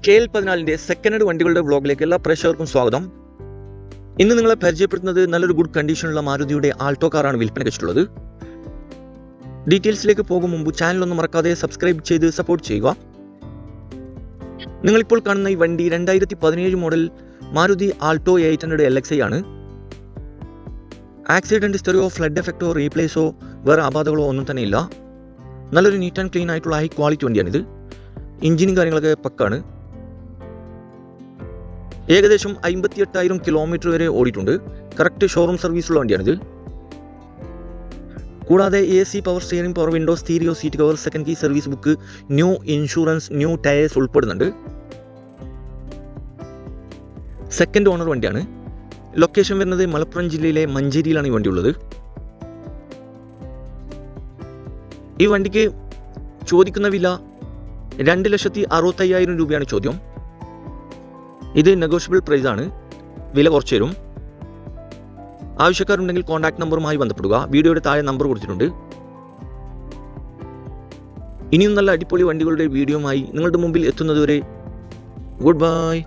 KL14 second hand വണ്ടികളുടെ വ്ളോഗിലേക്ക് എല്ലാ പ്രേക്ഷകർക്കും സ്വാഗതം. ഇന്ന് നിങ്ങളെ പരിചയപ്പെടുത്തുന്നത് നല്ലൊരു ഗുഡ് കണ്ടീഷനുള്ള മാരുതിയുടെ ആൾട്ടോ കാറാണ് വിൽപ്പനയ്ക്ക് വെച്ചിട്ടുള്ളത്. ഡീറ്റെയിൽസിലേക്ക് പോകും മുമ്പ് ചാനലൊന്നും മറക്കാതെ സബ്സ്ക്രൈബ് ചെയ്ത് സപ്പോർട്ട് ചെയ്യുക. നിങ്ങളിപ്പോൾ കാണുന്ന ഈ വണ്ടി 2017 മോഡൽ മാരുതി ആൾട്ടോ 800 LXi ആണ്. ആക്സിഡന്റ് ഹിസ്റ്ററിയോ ഫ്ലഡ് എഫക്റ്റോ റീപ്ലേസോ വേറെ അപാധകളോ ഒന്നും തന്നെ ഇല്ല. നല്ലൊരു നീറ്റ് ആൻഡ് ക്ലീൻ ആയിട്ടുള്ള ഹൈ ക്വാളിറ്റി വണ്ടിയാണിത്. എഞ്ചിനും കാര്യങ്ങളൊക്കെ പക്കാണ്. ഏകദേശം 58,000 കിലോമീറ്റർ വരെ ഓടിയിട്ടുണ്ട്. കറക്റ്റ് ഷോറൂം സർവീസുള്ള വണ്ടിയാണിത്. കൂടാതെ AC, power steering, power window, stereo, seat cover, second key, service book, new insurance, new tyres ഉൾപ്പെടുന്നുണ്ട്. സെക്കൻഡ് ഓണർ വണ്ടിയാണ്. ലൊക്കേഷൻ വരുന്നത് മലപ്പുറം ജില്ലയിലെ മഞ്ചേരിയിലാണ് ഈ വണ്ടി ഉള്ളത്. ഈ വണ്ടിക്ക് ചോദിക്കുന്ന വില 2,65,000 രൂപയാണ് ചോദ്യം. ഇത് നെഗോഷ്യബിൾ പ്രൈസ് ആണ്. വില കുറച്ച് തരും. ആവശ്യക്കാരുണ്ടെങ്കിൽ കോൺടാക്ട് നമ്പറുമായി ബന്ധപ്പെടുക. വീഡിയോയുടെ താഴെ നമ്പർ കൊടുത്തിട്ടുണ്ട്. ഇനിയും നല്ല അടിപൊളി വണ്ടികളുടെ വീഡിയോയുമായി നിങ്ങളുടെ മുമ്പിൽ എത്തുന്നതുവരെ ഗുഡ് ബൈ.